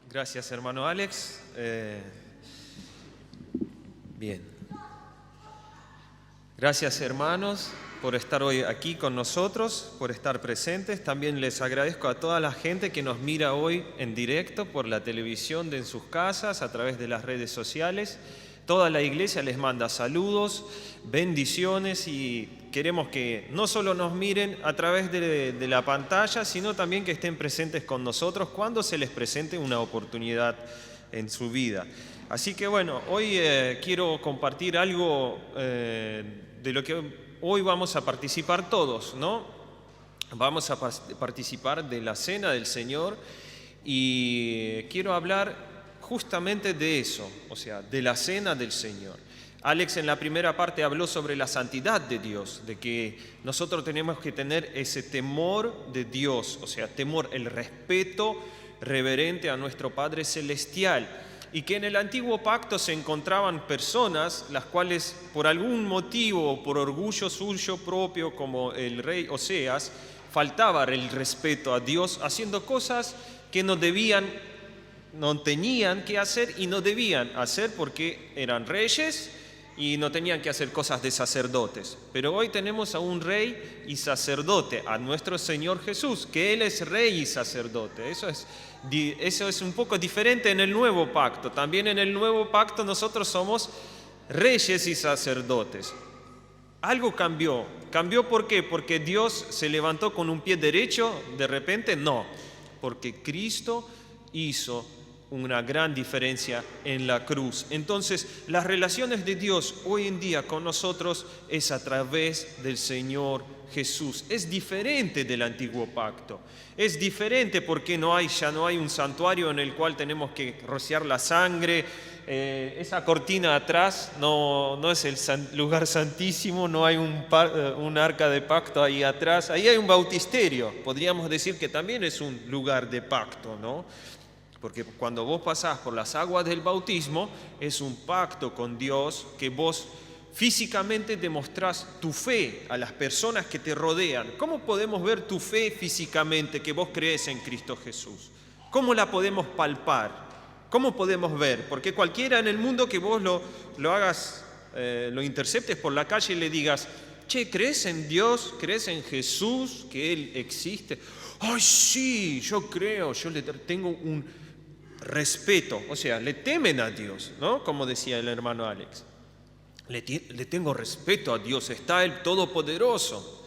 Gracias, hermano Alex. Bien. Gracias, hermanos, por estar hoy aquí con nosotros, por estar presentes. También les agradezco a toda la gente que nos mira hoy en directo por la televisión en sus casas, a través de las redes sociales. Toda la iglesia les manda saludos, bendiciones y queremos que no solo nos miren a través de la pantalla, sino también que estén presentes con nosotros cuando se les presente una oportunidad en su vida. Así que bueno, hoy quiero compartir algo de lo que hoy vamos a participar todos, ¿no? Vamos a participar de la Cena del Señor y quiero hablar justamente de eso, o sea, de la Cena del Señor. Alex en la primera parte habló sobre la santidad de Dios, de que nosotros tenemos que tener ese temor de Dios, o sea, temor, el respeto reverente a nuestro Padre Celestial. Y que en el antiguo pacto se encontraban personas las cuales por algún motivo o por orgullo suyo propio, como el rey Oseas, faltaba el respeto a Dios haciendo cosas que no tenían que hacer y no debían hacer porque eran reyes y no tenían que hacer cosas de sacerdotes. Pero hoy tenemos a un rey y sacerdote, a nuestro Señor Jesús, que Él es rey y sacerdote. Eso es un poco diferente en el nuevo pacto. También en el nuevo pacto nosotros somos reyes y sacerdotes. Algo cambió. ¿Cambió por qué? ¿Porque Dios se levantó con un pie derecho de repente? No, porque Cristo hizo una gran diferencia en la cruz. Entonces, las relaciones de Dios hoy en día con nosotros es a través del Señor Jesús. Es diferente del antiguo pacto. Es diferente porque ya no hay un santuario en el cual tenemos que rociar la sangre. Esa cortina atrás no es el lugar santísimo, no hay un arca de pacto ahí atrás. Ahí hay un bautisterio. Podríamos decir que también es un lugar de pacto, ¿no? Porque cuando vos pasás por las aguas del bautismo, es un pacto con Dios que vos físicamente demostrás tu fe a las personas que te rodean. ¿Cómo podemos ver tu fe físicamente que vos crees en Cristo Jesús? ¿Cómo la podemos palpar? ¿Cómo podemos ver? Porque cualquiera en el mundo que vos lo hagas, lo interceptes por la calle y le digas, che, ¿crees en Dios? ¿Crees en Jesús? ¿Que Él existe? ¡Ay, sí! Yo creo, yo le tengo un respeto, o sea, le temen a Dios, ¿no? Como decía el hermano Alex. Le tengo respeto a Dios, está el Todopoderoso.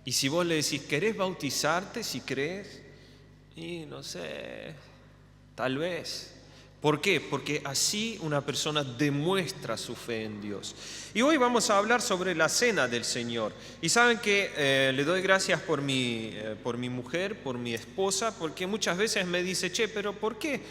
Y si vos le decís, ¿querés bautizarte si crees? Y no sé, tal vez. ¿Por qué? Porque así una persona demuestra su fe en Dios. Y hoy vamos a hablar sobre la Cena del Señor. Y saben que le doy gracias por mi mujer, por mi esposa, porque muchas veces me dice, che, pero ¿por qué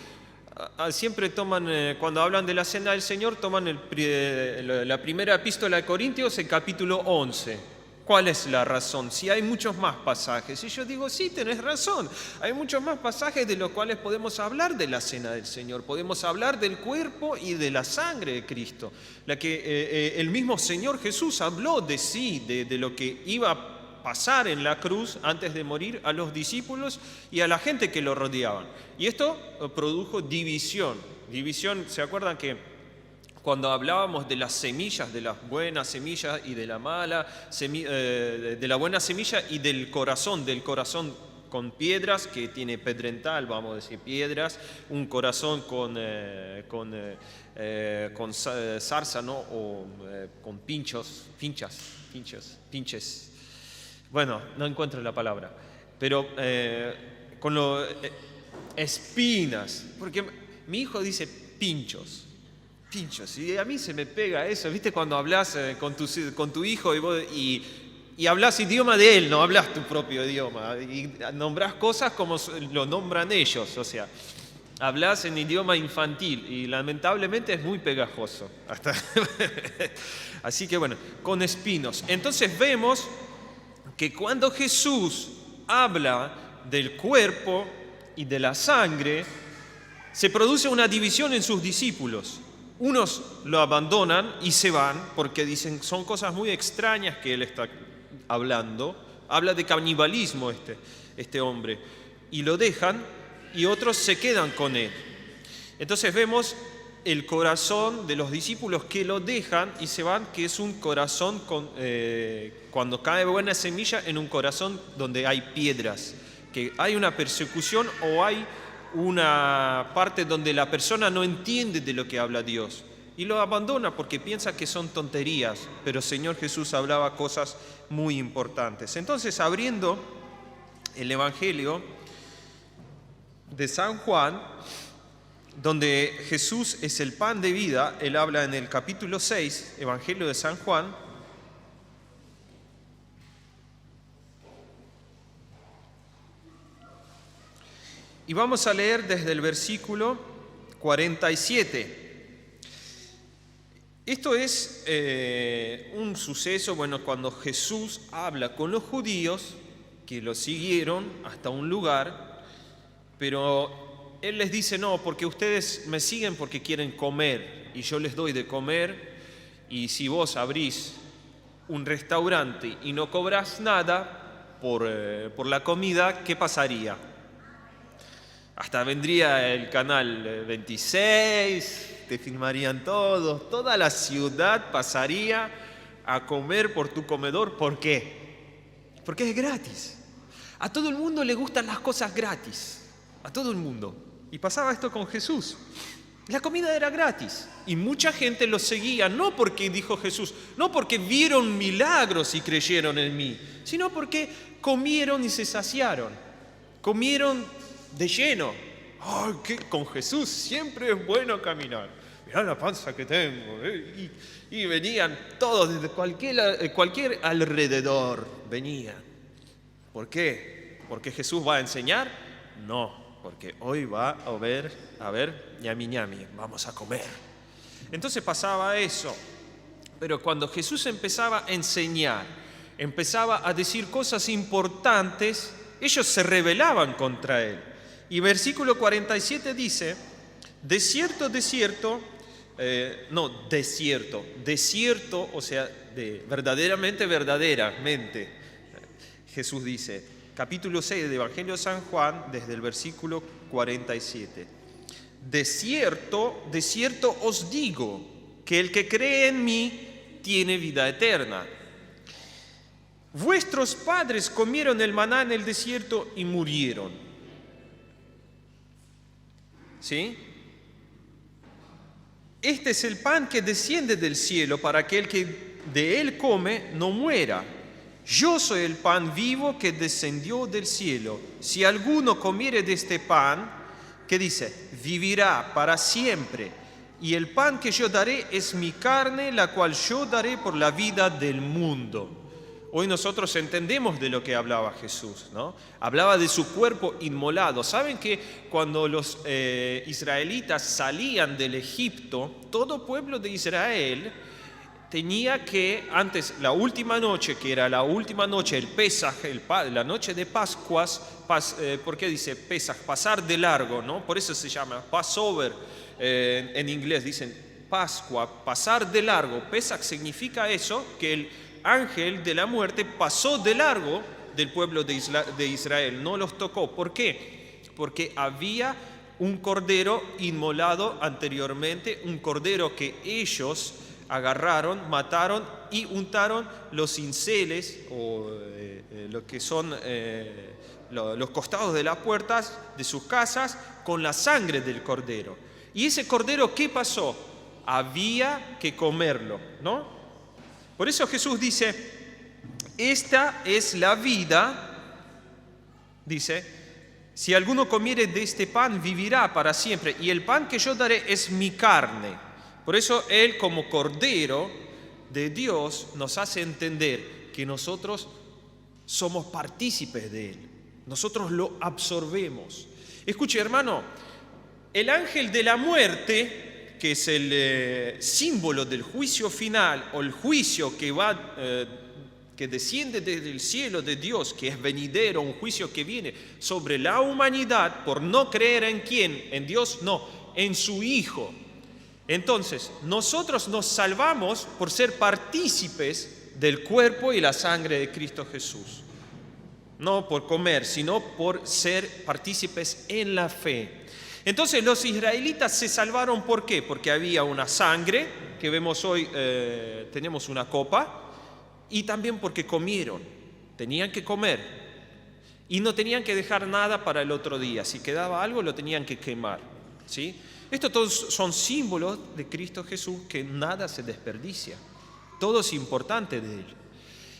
siempre toman, cuando hablan de la Cena del Señor, toman la primera epístola de Corintios, el capítulo 11? ¿Cuál es la razón? Si hay muchos más pasajes. Y yo digo, sí, tenés razón. Hay muchos más pasajes de los cuales podemos hablar de la Cena del Señor. Podemos hablar del cuerpo y de la sangre de Cristo. La que el mismo Señor Jesús habló de sí, de lo que iba a pasar en la cruz antes de morir a los discípulos y a la gente que lo rodeaban. Y esto produjo división. División, ¿se acuerdan que cuando hablábamos de las semillas, de las buenas semillas y de la mala, de la buena semilla y del corazón con piedras, que tiene pedrental, vamos a decir piedras, un corazón con zarza, ¿no? O con pinches. Bueno, no encuentro la palabra, pero con espinas, porque mi hijo dice pinchos, y a mí se me pega eso, ¿viste? Cuando hablas con tu hijo y hablas idioma de él, no hablas tu propio idioma, y nombrás cosas como lo nombran ellos, o sea, hablas en idioma infantil y lamentablemente es muy pegajoso. Así que bueno, con espinos. Entonces vemos que cuando Jesús habla del cuerpo y de la sangre, se produce una división en sus discípulos. Unos lo abandonan y se van porque dicen son cosas muy extrañas que él está hablando. Habla de canibalismo este hombre y lo dejan y otros se quedan con él. Entonces vemos el corazón de los discípulos que lo dejan y se van, que es un corazón, cuando cae buena semilla, en un corazón donde hay piedras, que hay una persecución o hay una parte donde la persona no entiende de lo que habla Dios y lo abandona porque piensa que son tonterías, pero el Señor Jesús hablaba cosas muy importantes. Entonces, abriendo el Evangelio de San Juan, donde Jesús es el pan de vida, él habla en el capítulo 6, Evangelio de San Juan, y vamos a leer desde el versículo 47. Esto es un suceso, cuando Jesús habla con los judíos que lo siguieron hasta un lugar, pero Él les dice, no, porque ustedes me siguen porque quieren comer, y yo les doy de comer, y si vos abrís un restaurante y no cobrás nada por la comida, ¿qué pasaría? Hasta vendría el canal 26, te filmarían todos, toda la ciudad pasaría a comer por tu comedor. ¿Por qué? Porque es gratis. A todo el mundo le gustan las cosas gratis, a todo el mundo. Y pasaba esto con Jesús. La comida era gratis y mucha gente lo seguía, no porque dijo Jesús, no porque vieron milagros y creyeron en mí, sino porque comieron y se saciaron, comieron de lleno. ¡Ay, con Jesús siempre es bueno caminar! Mirá la panza que tengo. Y venían todos desde cualquier alrededor. Venían. ¿Por qué? ¿Porque Jesús va a enseñar? No, porque hoy va a ver, ñami ñami, vamos a comer. Entonces pasaba eso. Pero cuando Jesús empezaba a enseñar, empezaba a decir cosas importantes, ellos se rebelaban contra él. Y versículo 47 dice, desierto, o sea, verdaderamente, Jesús dice, capítulo 6 del Evangelio de San Juan, desde el versículo 47, de cierto os digo, que el que cree en mí tiene vida eterna. Vuestros padres comieron el maná en el desierto y murieron. ¿Sí? Este es el pan que desciende del cielo para que el que de él come no muera. Yo soy el pan vivo que descendió del cielo. Si alguno comiere de este pan, ¿qué dice? Vivirá para siempre. Y el pan que yo daré es mi carne, la cual yo daré por la vida del mundo. Hoy nosotros entendemos de lo que hablaba Jesús, ¿no? Hablaba de su cuerpo inmolado. ¿Saben que cuando los israelitas salían del Egipto, todo pueblo de Israel tenía que, antes, la última noche, que era la última noche, el Pesaj, la noche de Pascuas, ¿por qué dice Pesaj? Pasar de largo, ¿no? Por eso se llama Passover, en inglés dicen Pascua, pasar de largo. Pesaj significa eso, que el ángel de la muerte pasó de largo del pueblo de Israel, no los tocó. ¿Por qué? Porque había un cordero inmolado anteriormente, un cordero que ellos agarraron, mataron y untaron los cinceles o lo que son los costados de las puertas de sus casas con la sangre del cordero. Y ese cordero, ¿qué pasó? Había que comerlo, ¿no? Por eso Jesús dice, esta es la vida, dice, si alguno comiere de este pan vivirá para siempre, y el pan que yo daré es mi carne. Por eso Él, como Cordero de Dios, nos hace entender que nosotros somos partícipes de Él, nosotros lo absorbemos. Escuche, hermano, el ángel de la muerte, que es el símbolo del juicio final, o el juicio que desciende desde el cielo de Dios, que es venidero, un juicio que viene sobre la humanidad por no creer en quién, en Dios, no, en su Hijo. Entonces, nosotros nos salvamos por ser partícipes del cuerpo y la sangre de Cristo Jesús. no por comer, sino por ser partícipes en la fe. Entonces los israelitas se salvaron, ¿por qué? Porque había una sangre, que vemos hoy, tenemos una copa, y también porque comieron, tenían que comer, y no tenían que dejar nada para el otro día, si quedaba algo lo tenían que quemar, ¿sí? Estos todos son símbolos de Cristo Jesús, que nada se desperdicia, todo es importante de Él.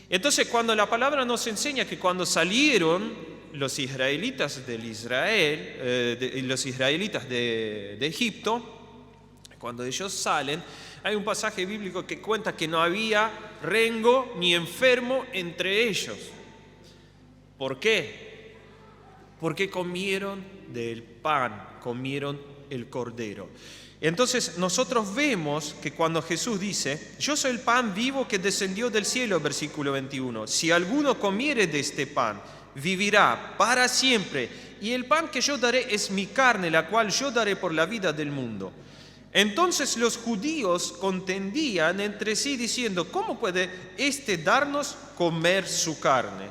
Entonces cuando la palabra nos enseña que cuando salieron los israelitas de Egipto, cuando ellos salen, hay un pasaje bíblico que cuenta que no había rengo ni enfermo entre ellos. ¿Por qué? Porque comieron del pan, comieron el cordero. Entonces nosotros vemos que cuando Jesús dice, yo soy el pan vivo que descendió del cielo, versículo 21, si alguno comiere de este pan, vivirá para siempre, y el pan que yo daré es mi carne, la cual yo daré por la vida del mundo. Entonces los judíos contendían entre sí diciendo, ¿cómo puede éste darnos comer su carne?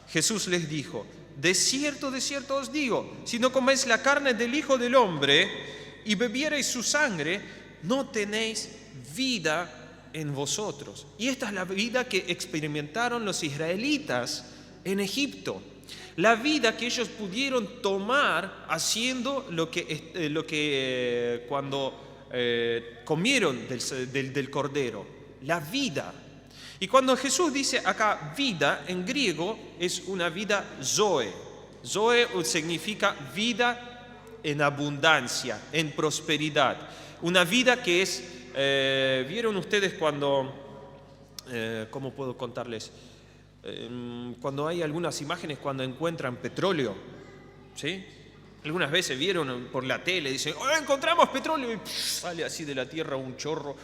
Jesús les dijo, de cierto os digo, si no coméis la carne del Hijo del Hombre y bebiereis su sangre, no tenéis vida en vosotros. Y esta es la vida que experimentaron los israelitas en Egipto. La vida que ellos pudieron tomar haciendo lo que cuando comieron del cordero, la vida. Y cuando Jesús dice acá vida, en griego es una vida zoe. Zoe significa vida en abundancia, en prosperidad. Una vida que es, ¿vieron ustedes cuando, cómo puedo contarles? Cuando hay algunas imágenes cuando encuentran petróleo, ¿sí? Algunas veces vieron por la tele, dicen, ¡oh, encontramos petróleo! Y sale así de la tierra un chorro.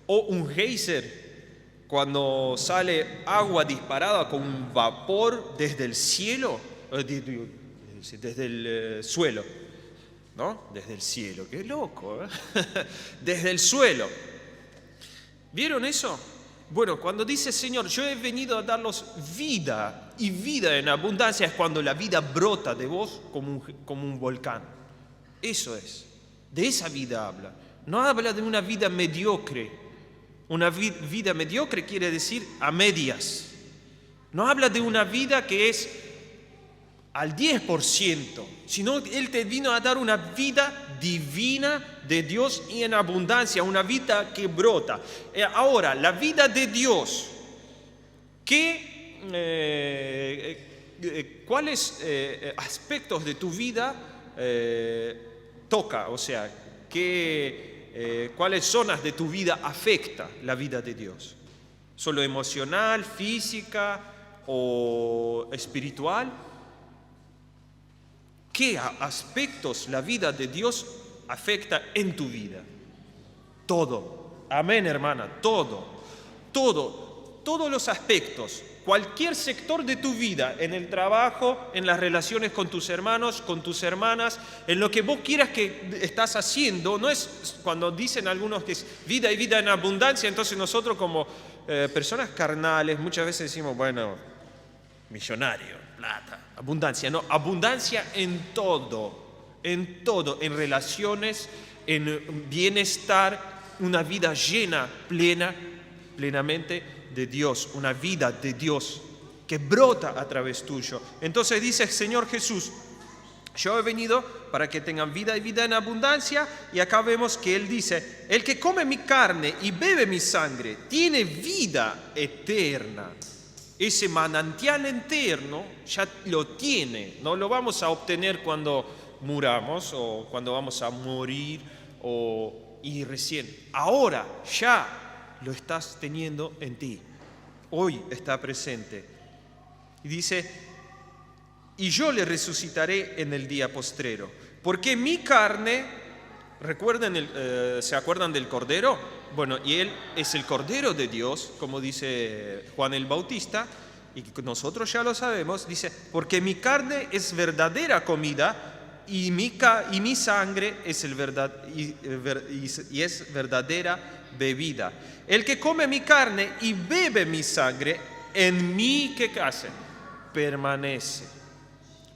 O un geyser, cuando sale agua disparada con un vapor desde el cielo, desde el suelo, ¿no? Desde el cielo, qué loco, ¿eh? Desde el suelo. ¿Vieron eso? Bueno, cuando dice Señor, yo he venido a darlos vida y vida en abundancia, es cuando la vida brota de vos como un volcán. Eso es, de esa vida habla. No habla de una vida mediocre. Una vida mediocre quiere decir a medias. No habla de una vida que es al 10%, sino Él te vino a dar una vida divina de Dios y en abundancia, una vida que brota. Ahora, la vida de Dios, ¿cuáles aspectos de tu vida toca? O sea, ¿cuáles zonas de tu vida afecta la vida de Dios? ¿Solo emocional, física o espiritual? ¿Qué aspectos la vida de Dios afecta en tu vida? Todo. Amén, hermana, todo. Todos los aspectos, cualquier sector de tu vida, en el trabajo, en las relaciones con tus hermanos, con tus hermanas, en lo que vos quieras que estás haciendo. No es cuando dicen algunos que es vida y vida en abundancia, entonces nosotros como personas carnales muchas veces decimos, bueno, millonario, plata, abundancia. No, abundancia en todo, en relaciones, en bienestar, una vida llena, plenamente de Dios, una vida de Dios que brota a través tuyo. Entonces dice el Señor Jesús, yo he venido para que tengan vida y vida en abundancia, y acá vemos que Él dice, el que come mi carne y bebe mi sangre tiene vida eterna. Ese manantial eterno ya lo tiene, no lo vamos a obtener cuando muramos o cuando vamos a morir y recién. Ahora ya lo estás teniendo en ti, hoy está presente. Y dice, y yo le resucitaré en el día postrero, porque mi carne, recuerden, ¿se acuerdan del Cordero? Bueno, y Él es el Cordero de Dios, como dice Juan el Bautista, y nosotros ya lo sabemos, dice, porque mi carne es verdadera comida y mi sangre es y es verdadera bebida. El que come mi carne y bebe mi sangre, en mí, ¿qué hace? Permanece.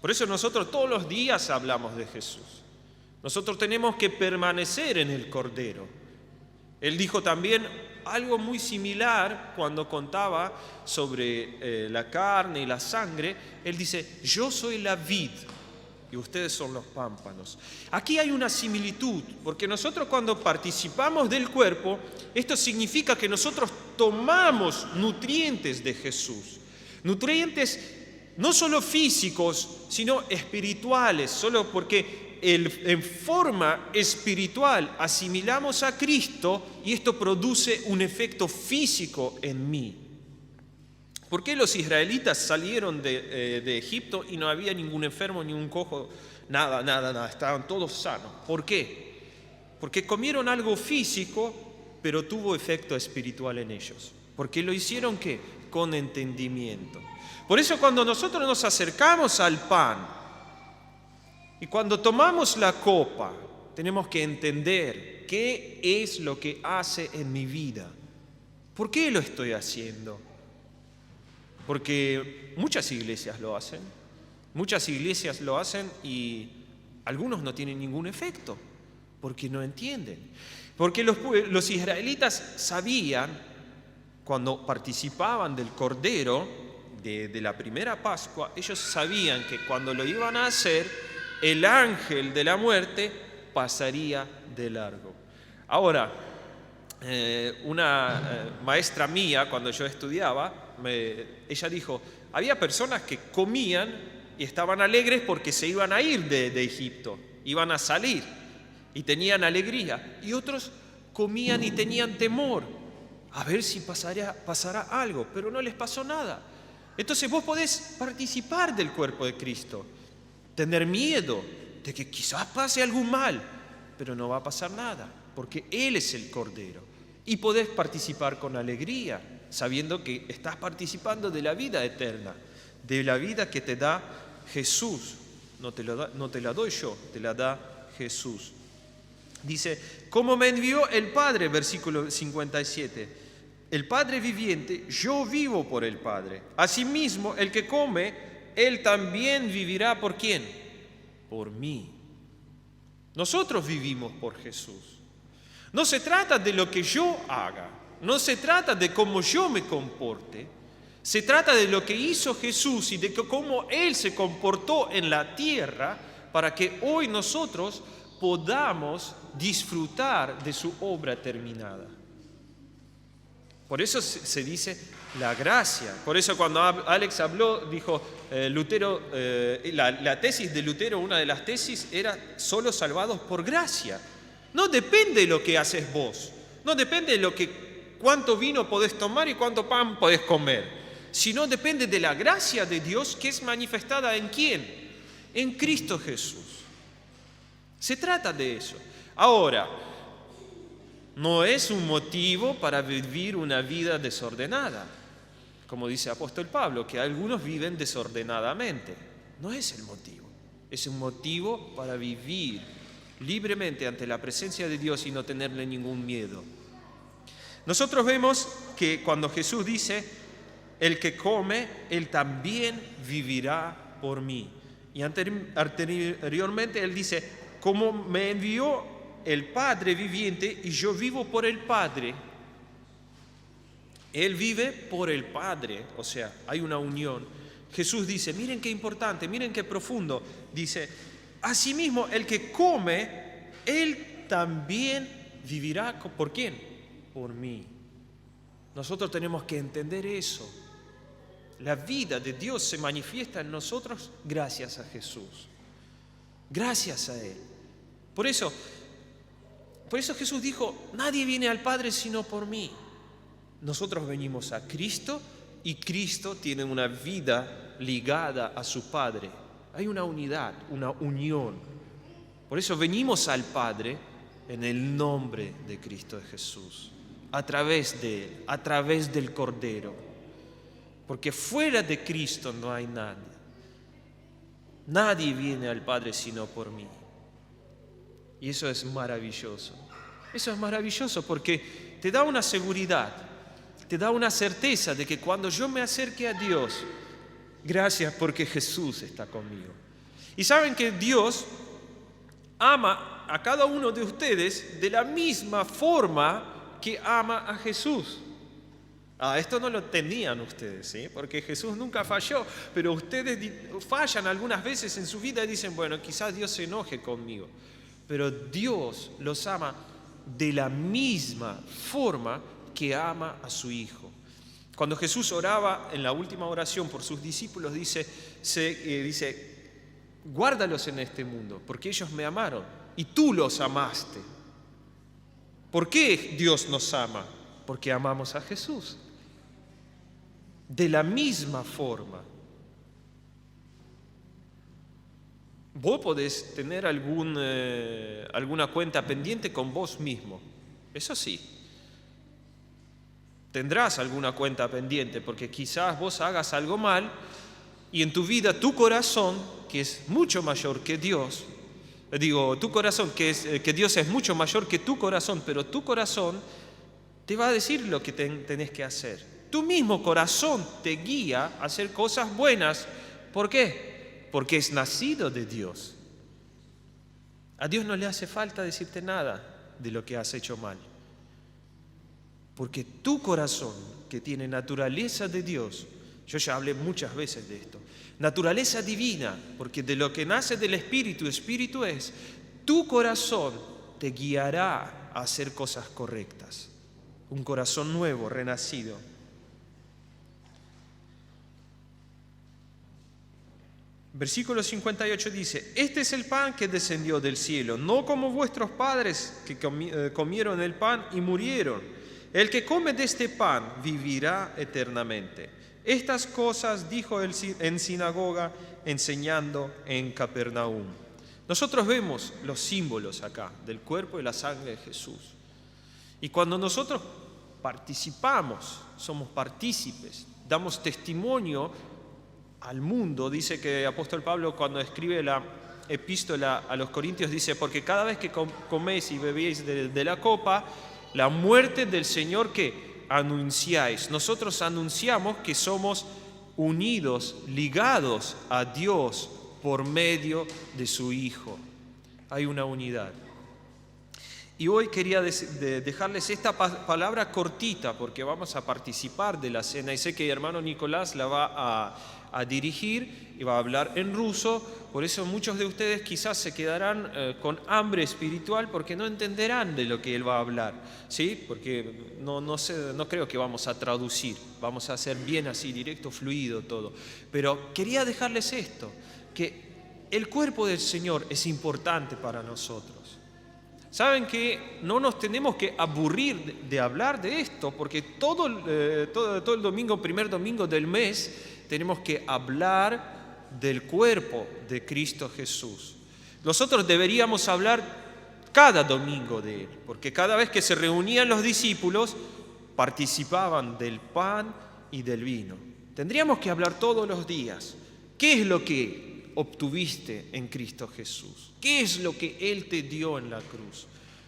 Por eso nosotros todos los días hablamos de Jesús. Nosotros tenemos que permanecer en el Cordero. Él dijo también algo muy similar cuando contaba sobre la carne y la sangre. Él dice, yo soy la vid y ustedes son los pámpanos. Aquí hay una similitud, porque nosotros cuando participamos del cuerpo, esto significa que nosotros tomamos nutrientes de Jesús. Nutrientes no solo físicos, sino espirituales, solo porque en forma espiritual asimilamos a Cristo y esto produce un efecto físico en mí. ¿Por qué los israelitas salieron de Egipto y no había ningún enfermo, ni un cojo? Nada, estaban todos sanos. ¿Por qué? Porque comieron algo físico, pero tuvo efecto espiritual en ellos. Porque lo hicieron ¿qué? Con entendimiento. Por eso cuando nosotros nos acercamos al pan y cuando tomamos la copa, tenemos que entender qué es lo que hace en mi vida. ¿Por qué lo estoy haciendo? Porque muchas iglesias lo hacen y algunos no tienen ningún efecto, porque no entienden. Porque los israelitas sabían, cuando participaban del Cordero, de la primera Pascua, ellos sabían que cuando lo iban a hacer, el ángel de la muerte pasaría de largo. Ahora, una maestra mía, cuando yo estudiaba, ella dijo, había personas que comían y estaban alegres porque se iban a ir de Egipto, iban a salir y tenían alegría, y otros comían y tenían temor, a ver si pasará algo, pero no les pasó nada. Entonces vos podés participar del cuerpo de Cristo, tener miedo de que quizás pase algún mal, pero no va a pasar nada, porque Él es el Cordero. Y podés participar con alegría, sabiendo que estás participando de la vida eterna, de la vida que te da Jesús. No te la doy yo, te la da Jesús. Dice, como me envió el Padre, versículo 57. El Padre viviente, yo vivo por el Padre. Asimismo, el que come, él también vivirá ¿por quién? Por mí. Nosotros vivimos por Jesús. No se trata de lo que yo haga, no se trata de cómo yo me comporte, se trata de lo que hizo Jesús y de cómo Él se comportó en la tierra para que hoy nosotros podamos disfrutar de su obra terminada. Por eso se dice la gracia. Por eso cuando Alex habló, dijo Lutero, la tesis de Lutero, una de las tesis era solo salvados por gracia. No depende de lo que haces vos, no depende de cuánto vino podés tomar y cuánto pan podés comer, sino depende de la gracia de Dios que es manifestada ¿en quién? En Cristo Jesús. Se trata de eso. Ahora, no es un motivo para vivir una vida desordenada, como dice el apóstol Pablo, que algunos viven desordenadamente. No es el motivo, es un motivo para vivir libremente ante la presencia de Dios y no tenerle ningún miedo. Nosotros vemos que cuando Jesús dice, el que come, él también vivirá por mí. Y anteriormente él dice, como me envió el Padre viviente y yo vivo por el Padre. Él vive por el Padre, o sea, hay una unión. Jesús dice, miren qué importante, miren qué profundo. Dice, asimismo, el que come, él también vivirá. ¿Por quién? Por mí. Nosotros tenemos que entender eso. La vida de Dios se manifiesta en nosotros gracias a Jesús. Gracias a Él. Por eso Jesús dijo, nadie viene al Padre sino por mí. Nosotros venimos a Cristo y Cristo tiene una vida ligada a su Padre. Hay una unidad, una unión. Por eso venimos al Padre en el nombre de Cristo Jesús, a través de Él, a través del Cordero. Porque fuera de Cristo no hay nadie. Nadie viene al Padre sino por mí. Y eso es maravilloso. Eso es maravilloso porque te da una seguridad, te da una certeza de que cuando yo me acerque a Dios, gracias porque Jesús está conmigo. Y saben que Dios ama a cada uno de ustedes de la misma forma que ama a Jesús. Esto no lo entendían ustedes, ¿sí? Porque Jesús nunca falló, pero ustedes fallan algunas veces en su vida y dicen, bueno, quizás Dios se enoje conmigo. Pero Dios los ama de la misma forma que ama a su Hijo. Cuando Jesús oraba en la última oración por sus discípulos, dice, guárdalos en este mundo, porque ellos me amaron y tú los amaste. ¿Por qué Dios nos ama? Porque amamos a Jesús. De la misma forma. Vos podés tener alguna cuenta pendiente con vos mismo, eso sí. Tendrás alguna cuenta pendiente porque quizás vos hagas algo mal y en tu vida tu corazón, que es mucho mayor que Dios, que Dios es mucho mayor que tu corazón, pero tu corazón te va a decir lo que tenés que hacer. Tu mismo corazón te guía a hacer cosas buenas. ¿Por qué? Porque es nacido de Dios. A Dios no le hace falta decirte nada de lo que has hecho mal. Porque tu corazón, que tiene naturaleza de Dios, yo ya hablé muchas veces de esto, naturaleza divina, porque de lo que nace del Espíritu, Espíritu es, tu corazón te guiará a hacer cosas correctas. Un corazón nuevo, renacido. Versículo 58 dice, este es el pan que descendió del cielo, no como vuestros padres que comieron el pan y murieron. El que come de este pan vivirá eternamente. Estas cosas dijo él en sinagoga, enseñando en Capernaum. Nosotros vemos los símbolos acá del cuerpo y la sangre de Jesús. Y cuando nosotros participamos, somos partícipes, damos testimonio al mundo, dice que el apóstol Pablo cuando escribe la epístola a los Corintios dice, porque cada vez que coméis y bebéis de la copa, la muerte del Señor que anunciáis. Nosotros anunciamos que somos unidos, ligados a Dios por medio de su Hijo. Hay una unidad. Y hoy quería dejarles esta palabra cortita porque vamos a participar de la cena y sé que el hermano Nicolás la va a dirigir y va a hablar en ruso, por eso muchos de ustedes quizás se quedarán con hambre espiritual porque no entenderán de lo que él va a hablar, ¿sí? Porque no creo que vamos a traducir, vamos a hacer bien así, directo, fluido todo. Pero quería dejarles esto, que el cuerpo del Señor es importante para nosotros. Saben que no nos tenemos que aburrir de hablar de esto, porque todo el domingo, primer domingo del mes, tenemos que hablar del cuerpo de Cristo Jesús. Nosotros deberíamos hablar cada domingo de Él, porque cada vez que se reunían los discípulos, participaban del pan y del vino. Tendríamos que hablar todos los días. ¿Qué es lo que obtuviste en Cristo Jesús? ¿Qué es lo que Él te dio en la cruz?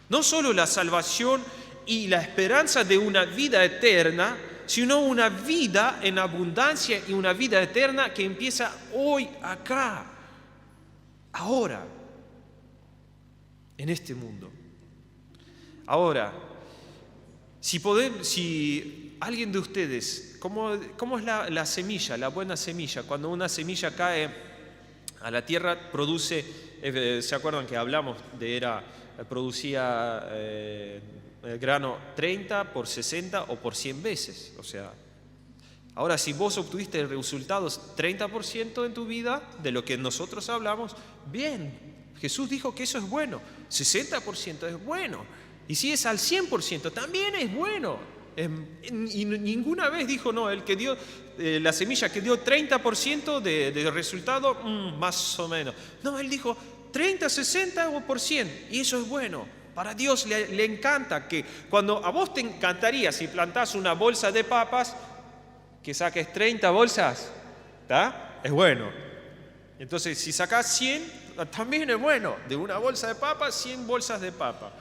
No solo la salvación y la esperanza de una vida eterna, sino una vida en abundancia y una vida eterna que empieza hoy, acá, ahora, en este mundo. Ahora, si alguien de ustedes, ¿cómo es la semilla, la buena semilla? Cuando una semilla cae a la tierra, produce, ¿se acuerdan que hablamos producía el grano 30 por 60 o por 100 veces? O sea, ahora si vos obtuviste resultados 30% en tu vida de lo que nosotros hablamos, bien, Jesús dijo que eso es bueno, 60% es bueno, y si es al 100% también es bueno. Y ninguna vez dijo, no, el que dio la semilla que dio 30% de resultado, más o menos. No, él dijo 30, 60 o por 100, y eso es bueno. Para Dios le encanta que cuando a vos te encantaría si plantás una bolsa de papas, que saques 30 bolsas, ¿está? Es bueno. Entonces, si sacás 100, también es bueno. De una bolsa de papas, 100 bolsas de papa.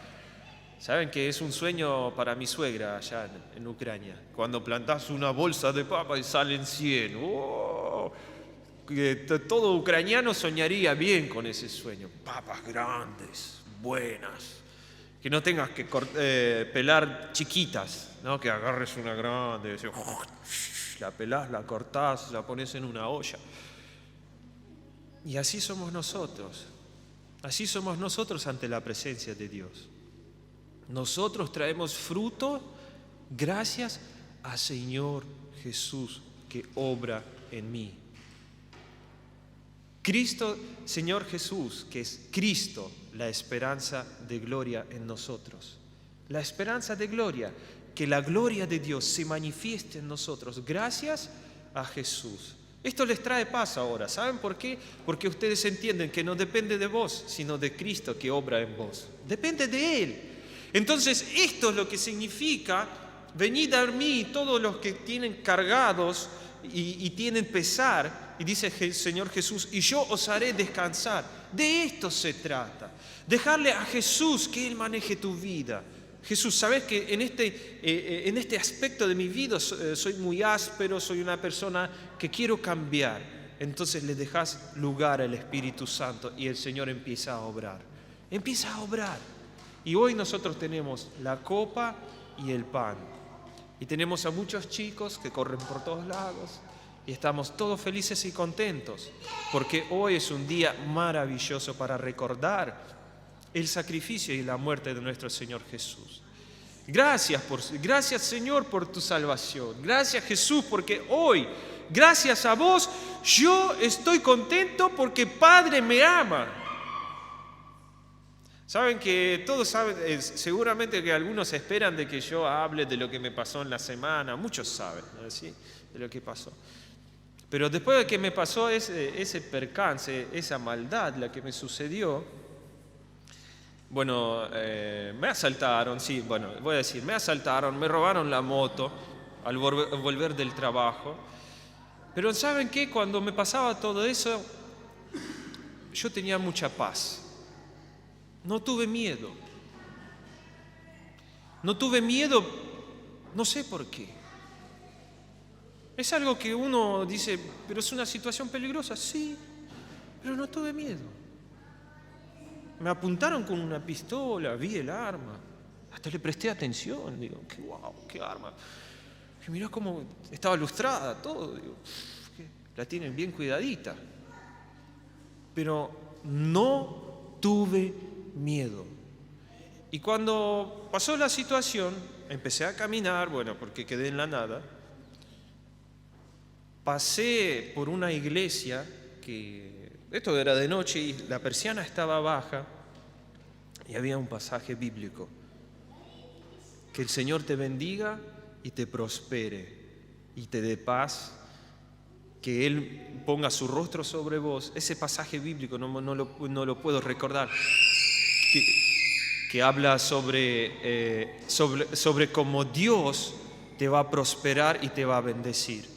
Saben que es un sueño para mi suegra allá en Ucrania. Cuando plantás una bolsa de papas y salen 100. ¡Oh! todo ucraniano soñaría bien con ese sueño. Papas grandes, buenas, que no tengas que pelar chiquitas, ¿no? Que agarres una grande, la pelás, la cortás, la pones en una olla. Y así somos nosotros ante la presencia de Dios. Nosotros traemos fruto gracias al Señor Jesús que obra en mí. Cristo, Señor Jesús, que es Cristo, la esperanza de gloria en nosotros. La esperanza de gloria, que la gloria de Dios se manifieste en nosotros gracias a Jesús. Esto les trae paz ahora. ¿Saben por qué? Porque ustedes entienden que no depende de vos, sino de Cristo que obra en vos. Depende de Él. Entonces, esto es lo que significa: venid a mí todos los que tienen cargados y tienen pesar, y dice el Señor Jesús, y yo os haré descansar. De esto se trata. Dejarle a Jesús que Él maneje tu vida. Jesús, sabes que en este aspecto de mi vida soy muy áspero, soy una persona que quiero cambiar. Entonces le dejas lugar al Espíritu Santo y el Señor empieza a obrar. Empieza a obrar. Y hoy nosotros tenemos la copa y el pan. Y tenemos a muchos chicos que corren por todos lados. Y estamos todos felices y contentos. Porque hoy es un día maravilloso para recordar el sacrificio y la muerte de nuestro Señor Jesús. Gracias Señor por tu salvación. Gracias Jesús porque hoy, gracias a vos, yo estoy contento porque Padre me ama. Saben que todos saben, seguramente que algunos esperan de que yo hable de lo que me pasó en la semana. Muchos saben, ¿no? ¿Sí? De lo que pasó. Pero después de que me pasó ese percance, esa maldad, la que me sucedió, bueno, me asaltaron, me asaltaron, me robaron la moto al volver del trabajo. Pero ¿saben qué? Cuando me pasaba todo eso, yo tenía mucha paz. No tuve miedo. No tuve miedo, no sé por qué. Es algo que uno dice, pero es una situación peligrosa, sí, pero no tuve miedo. Me apuntaron con una pistola, vi el arma, hasta le presté atención, digo, qué arma. Y mirá cómo estaba lustrada, todo, digo, la tienen bien cuidadita. Pero no tuve miedo. Y cuando pasó la situación, empecé a caminar, porque quedé en la nada. Pasé por una iglesia esto era de noche y la persiana estaba baja y había un pasaje bíblico. Que el Señor te bendiga y te prospere y te dé paz, que Él ponga su rostro sobre vos. Ese pasaje bíblico no lo puedo recordar, que habla sobre cómo Dios te va a prosperar y te va a bendecir.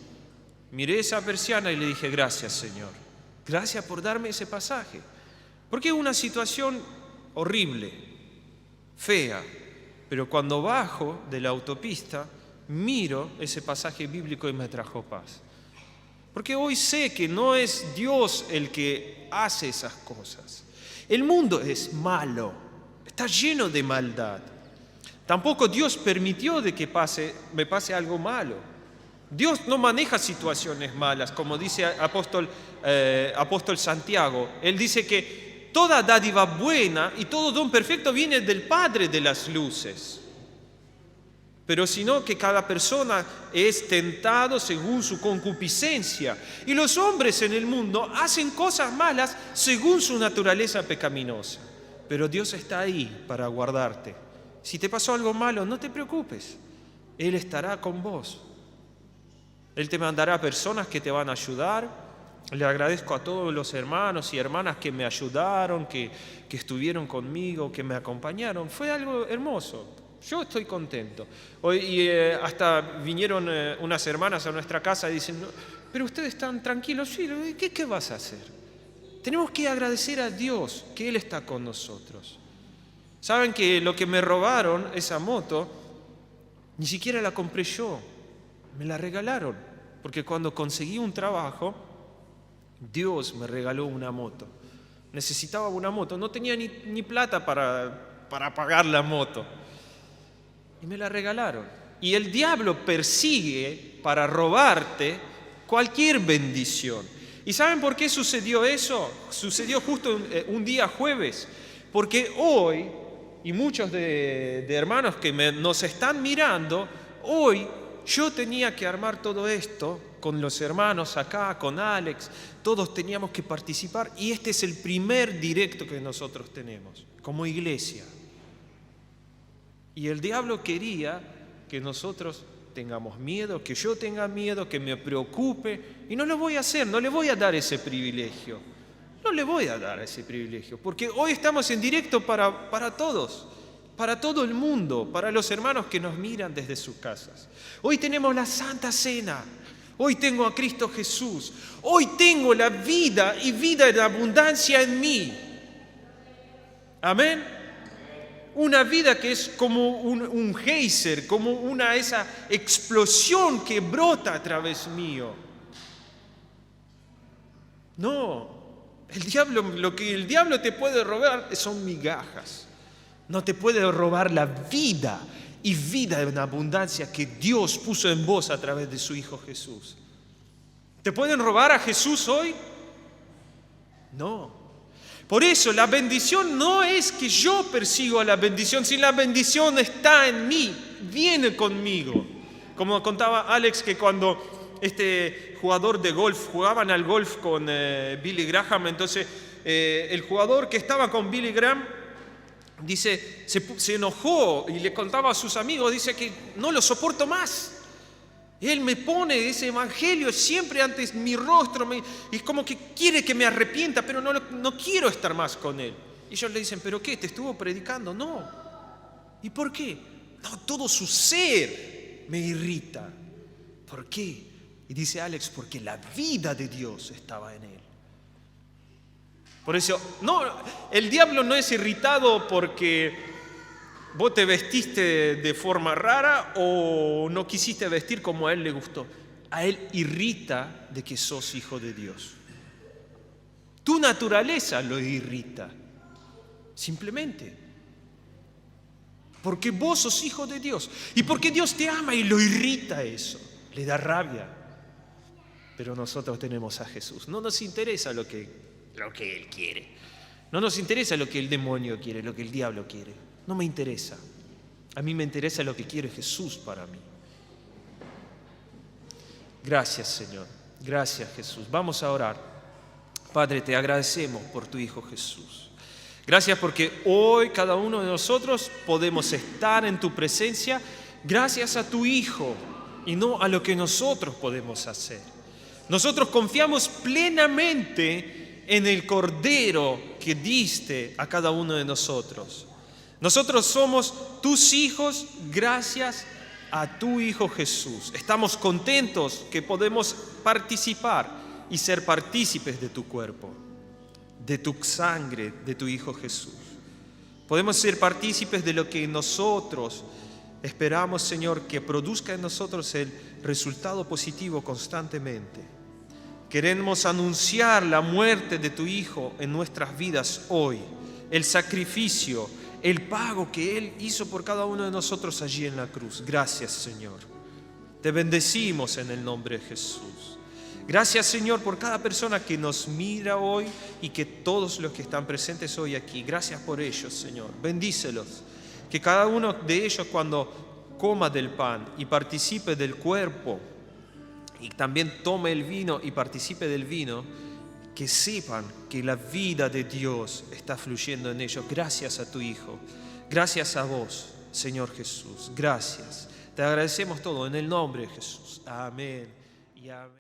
Miré esa persiana y le dije, gracias Señor, gracias por darme ese pasaje, porque es una situación horrible, fea, pero cuando bajo de la autopista, miro ese pasaje bíblico y me trajo paz. Porque hoy sé que no es Dios el que hace esas cosas. El mundo es malo, está lleno de maldad. Tampoco Dios permitió de que me pase algo malo. Dios no maneja situaciones malas, como dice apóstol Santiago. Él dice que toda dádiva buena y todo don perfecto viene del Padre de las luces. Pero sino que cada persona es tentado según su concupiscencia. Y los hombres en el mundo hacen cosas malas según su naturaleza pecaminosa. Pero Dios está ahí para guardarte. Si te pasó algo malo, no te preocupes. Él estará con vos. Él te mandará personas que te van a ayudar. Le agradezco a todos los hermanos y hermanas que me ayudaron, que estuvieron conmigo, que me acompañaron. Fue algo hermoso. Yo estoy contento. Hoy hasta vinieron unas hermanas a nuestra casa y dicen, no, pero ustedes están tranquilos. Sí, ¿qué vas a hacer? Tenemos que agradecer a Dios que Él está con nosotros. Saben que lo que me robaron, esa moto, ni siquiera la compré yo. Me la regalaron, porque cuando conseguí un trabajo, Dios me regaló una moto. Necesitaba una moto, no tenía ni plata para pagar la moto. Y me la regalaron. Y el diablo persigue para robarte cualquier bendición. ¿Y saben por qué sucedió eso? Sucedió justo un día jueves. Porque hoy, y muchos de hermanos que nos están mirando, hoy yo tenía que armar todo esto con los hermanos acá, con Alex, todos teníamos que participar y este es el primer directo que nosotros tenemos como iglesia. Y el diablo quería que nosotros tengamos miedo, que yo tenga miedo, que me preocupe, y no lo voy a hacer, no le voy a dar ese privilegio. No le voy a dar ese privilegio, porque hoy estamos en directo para todos, para todo el mundo, para los hermanos que nos miran desde sus casas. Hoy tenemos la Santa Cena, hoy tengo a Cristo Jesús, hoy tengo la vida y vida en abundancia en mí. Amén. Una vida que es como un geyser, como esa explosión que brota a través mío. No, lo que el diablo te puede robar son migajas. No te puede robar la vida y vida en abundancia que Dios puso en vos a través de su Hijo Jesús. ¿Te pueden robar a Jesús hoy? No. Por eso la bendición no es que yo persigo a la bendición, si la bendición está en mí, viene conmigo. Como contaba Alex que cuando este jugador de golf, jugaban al golf con Billy Graham, entonces el jugador que estaba con Billy Graham, dice, se enojó y le contaba a sus amigos, dice que no lo soporto más. Él me pone ese evangelio siempre ante mi rostro, y es como que quiere que me arrepienta, pero no quiero estar más con él. Y ellos le dicen, ¿pero qué? ¿Te estuvo predicando? No. ¿Y por qué? No, todo su ser me irrita. ¿Por qué? Y dice Alex, porque la vida de Dios estaba en él. Por eso, no, el diablo no es irritado porque vos te vestiste de forma rara o no quisiste vestir como a él le gustó. A él irrita de que sos hijo de Dios. Tu naturaleza lo irrita. Simplemente. Porque vos sos hijo de Dios. Y porque Dios te ama y lo irrita eso. Le da rabia. Pero nosotros tenemos a Jesús. No nos interesa lo que Él quiere. No nos interesa lo que el demonio quiere, lo que el diablo quiere. No me interesa. A mí me interesa lo que quiere Jesús para mí. Gracias, Señor. Gracias, Jesús. Vamos a orar. Padre, te agradecemos por tu Hijo Jesús. Gracias porque hoy cada uno de nosotros podemos estar en tu presencia gracias a tu Hijo y no a lo que nosotros podemos hacer. Nosotros confiamos plenamente en el Cordero que diste a cada uno de nosotros. Nosotros somos tus hijos gracias a tu Hijo Jesús. Estamos contentos que podemos participar y ser partícipes de tu cuerpo, de tu sangre, de tu Hijo Jesús. Podemos ser partícipes de lo que nosotros esperamos, Señor, que produzca en nosotros el resultado positivo constantemente. Queremos anunciar la muerte de tu Hijo en nuestras vidas hoy, el sacrificio, el pago que Él hizo por cada uno de nosotros allí en la cruz. Gracias, Señor. Te bendecimos en el nombre de Jesús. Gracias, Señor, por cada persona que nos mira hoy y que todos los que están presentes hoy aquí. Gracias por ellos, Señor. Bendícelos. Que cada uno de ellos cuando coma del pan y participe del cuerpo y también tome el vino y participe del vino, que sepan que la vida de Dios está fluyendo en ellos gracias a tu Hijo. Gracias a vos, Señor Jesús. Gracias. Te agradecemos todo en el nombre de Jesús. Amén y amén.